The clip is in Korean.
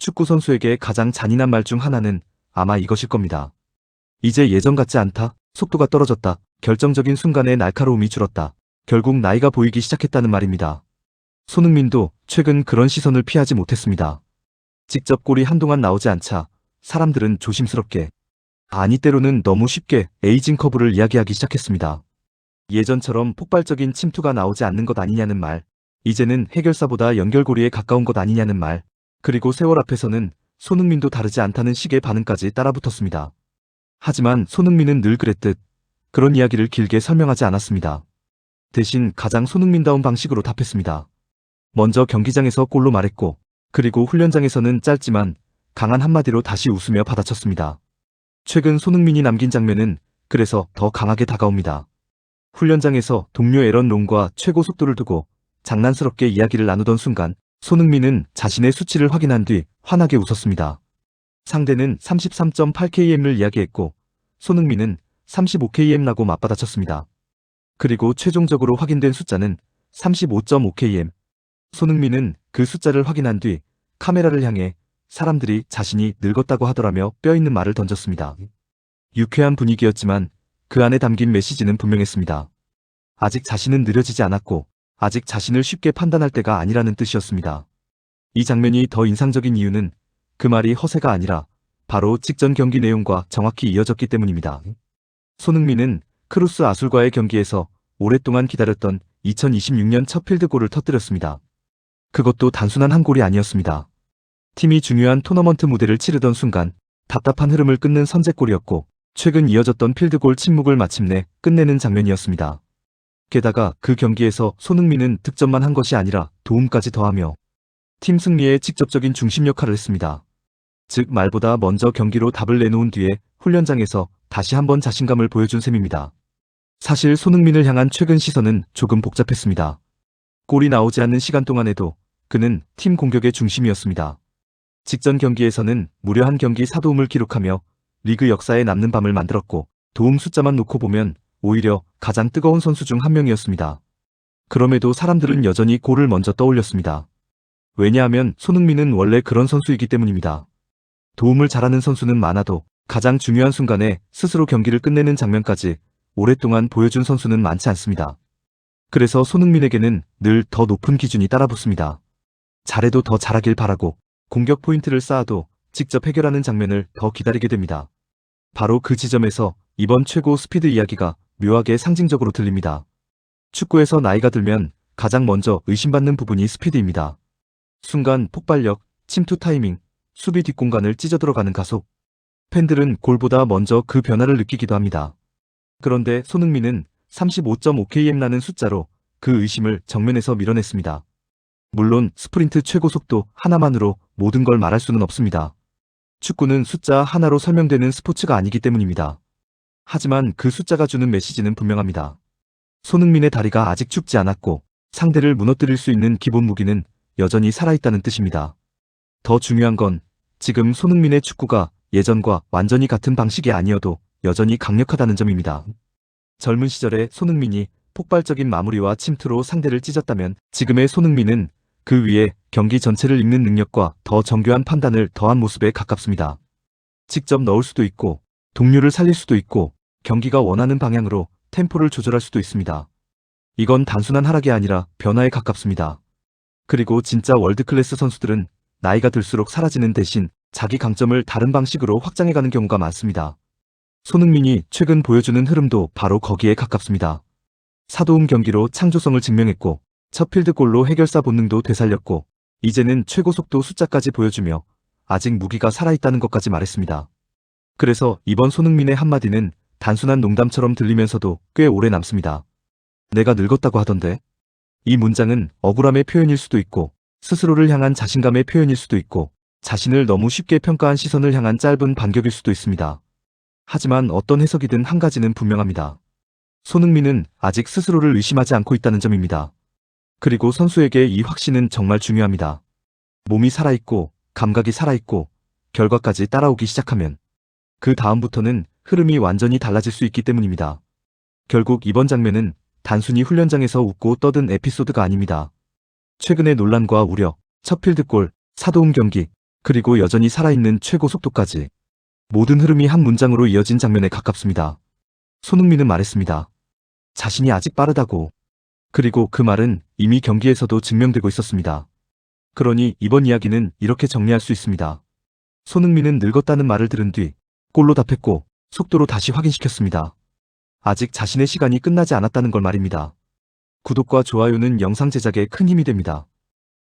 축구 선수에게 가장 잔인한 말 중 하나는 아마 이것일 겁니다. 이제 예전 같지 않다. 속도가 떨어졌다. 결정적인 순간에 날카로움이 줄었다. 결국 나이가 보이기 시작했다는 말입니다. 손흥민도 최근 그런 시선을 피하지 못했습니다. 직접 골이 한동안 나오지 않자 사람들은 조심스럽게, 아니 때로는 너무 쉽게 에이징 커브를 이야기하기 시작했습니다. 예전처럼 폭발적인 침투가 나오지 않는 것 아니냐는 말, 이제는 해결사보다 연결고리에 가까운 것 아니냐는 말, 그리고 세월 앞에서는 손흥민도 다르지 않다는 식의 반응까지 따라붙었습니다. 하지만 손흥민은 늘 그랬듯 그런 이야기를 길게 설명하지 않았습니다. 대신 가장 손흥민다운 방식으로 답했습니다. 먼저 경기장에서 골로 말했고, 그리고 훈련장에서는 짧지만 강한 한마디로 다시 웃으며 받아쳤습니다. 최근 손흥민이 남긴 장면은 그래서 더 강하게 다가옵니다. 훈련장에서 동료 에런 롱과 최고 속도를 두고 장난스럽게 이야기를 나누던 순간 손흥민은 자신의 수치를 확인한 뒤 환하게 웃었습니다. 상대는 33.8km를 이야기했고 손흥민은 35km라고 맞받아쳤습니다. 그리고 최종적으로 확인된 숫자는 35.5km. 손흥민은 그 숫자를 확인한 뒤 카메라를 향해 사람들이 자신이 늙었다고 하더라며 뼈있는 말을 던졌습니다. 유쾌한 분위기였지만 그 안에 담긴 메시지는 분명했습니다. 아직 자신은 느려지지 않았고 아직 자신을 쉽게 판단할 때가 아니라는 뜻이었습니다. 이 장면이 더 인상적인 이유는 그 말이 허세가 아니라 바로 직전 경기 내용과 정확히 이어졌기 때문입니다. 손흥민은 크루스 아술과의 경기에서 오랫동안 기다렸던 2026년 첫 필드골을 터뜨렸습니다. 그것도 단순한 한 골이 아니었습니다. 팀이 중요한 토너먼트 무대를 치르던 순간 답답한 흐름을 끊는 선제골이었고 최근 이어졌던 필드골 침묵을 마침내 끝내는 장면이었습니다. 게다가 그 경기에서 손흥민은 득점만 한 것이 아니라 도움까지 더하며 팀 승리에 직접적인 중심 역할을 했습니다. 즉 말보다 먼저 경기로 답을 내놓은 뒤에 훈련장에서 다시 한번 자신감을 보여준 셈입니다. 사실 손흥민을 향한 최근 시선은 조금 복잡했습니다. 골이 나오지 않는 시간 동안에도 그는 팀 공격의 중심이었습니다. 직전 경기에서는 무려 한 경기 4도움을 기록하며 리그 역사에 남는 밤을 만들었고 도움 숫자만 놓고 보면 오히려 가장 뜨거운 선수 중 한 명이었습니다. 그럼에도 사람들은 여전히 골을 먼저 떠올렸습니다. 왜냐하면 손흥민은 원래 그런 선수이기 때문입니다. 도움을 잘하는 선수는 많아도 가장 중요한 순간에 스스로 경기를 끝내는 장면까지 오랫동안 보여준 선수는 많지 않습니다. 그래서 손흥민에게는 늘 더 높은 기준이 따라붙습니다. 잘해도 더 잘하길 바라고 공격 포인트를 쌓아도 직접 해결하는 장면을 더 기다리게 됩니다. 바로 그 지점에서 이번 최고 스피드 이야기가 묘하게 상징적으로 들립니다. 축구에서 나이가 들면 가장 먼저 의심받는 부분이 스피드입니다. 순간 폭발력, 침투 타이밍, 수비 뒷공간을 찢어들어가는 가속. 팬들은 골보다 먼저 그 변화를 느끼기도 합니다. 그런데 손흥민은 35.5km라는 숫자로 그 의심을 정면에서 밀어냈습니다. 물론 스프린트 최고 속도 하나만으로 모든 걸 말할 수는 없습니다. 축구는 숫자 하나로 설명되는 스포츠가 아니기 때문입니다. 하지만 그 숫자가 주는 메시지는 분명합니다. 손흥민의 다리가 아직 죽지 않았고 상대를 무너뜨릴 수 있는 기본 무기는 여전히 살아있다는 뜻입니다. 더 중요한 건 지금 손흥민의 축구가 예전과 완전히 같은 방식이 아니어도 여전히 강력하다는 점입니다. 젊은 시절에 손흥민이 폭발적인 마무리와 침투로 상대를 찢었다면 지금의 손흥민은 그 위에 경기 전체를 읽는 능력과 더 정교한 판단을 더한 모습에 가깝습니다. 직접 넣을 수도 있고 동료를 살릴 수도 있고 경기가 원하는 방향으로 템포를 조절할 수도 있습니다. 이건 단순한 하락이 아니라 변화에 가깝습니다. 그리고 진짜 월드클래스 선수들은 나이가 들수록 사라지는 대신 자기 강점을 다른 방식으로 확장해가는 경우가 많습니다. 손흥민이 최근 보여주는 흐름도 바로 거기에 가깝습니다. 사도움 경기로 창조성을 증명했고 첫 필드골로 해결사 본능도 되살렸고 이제는 최고 속도 숫자까지 보여주며 아직 무기가 살아있다는 것까지 말했습니다. 그래서 이번 손흥민의 한마디는 단순한 농담처럼 들리면서도 꽤 오래 남습니다. 내가 늙었다고 하던데? 이 문장은 억울함의 표현일 수도 있고 스스로를 향한 자신감의 표현일 수도 있고 자신을 너무 쉽게 평가한 시선을 향한 짧은 반격일 수도 있습니다. 하지만 어떤 해석이든 한 가지는 분명합니다. 손흥민은 아직 스스로를 의심하지 않고 있다는 점입니다. 그리고 선수에게 이 확신은 정말 중요합니다. 몸이 살아있고 감각이 살아있고 결과까지 따라오기 시작하면 그 다음부터는 흐름이 완전히 달라질 수 있기 때문입니다. 결국 이번 장면은 단순히 훈련장에서 웃고 떠든 에피소드가 아닙니다. 최근의 논란과 우려, 첫 필드골, 사도움 경기, 그리고 여전히 살아있는 최고 속도까지. 모든 흐름이 한 문장으로 이어진 장면에 가깝습니다. 손흥민은 말했습니다. 자신이 아직 빠르다고. 그리고 그 말은 이미 경기에서도 증명되고 있었습니다. 그러니 이번 이야기는 이렇게 정리할 수 있습니다. 손흥민은 늙었다는 말을 들은 뒤 골로 답했고 속도로 다시 확인시켰습니다. 아직 자신의 시간이 끝나지 않았다는 걸 말입니다. 구독과 좋아요는 영상 제작에 큰 힘이 됩니다.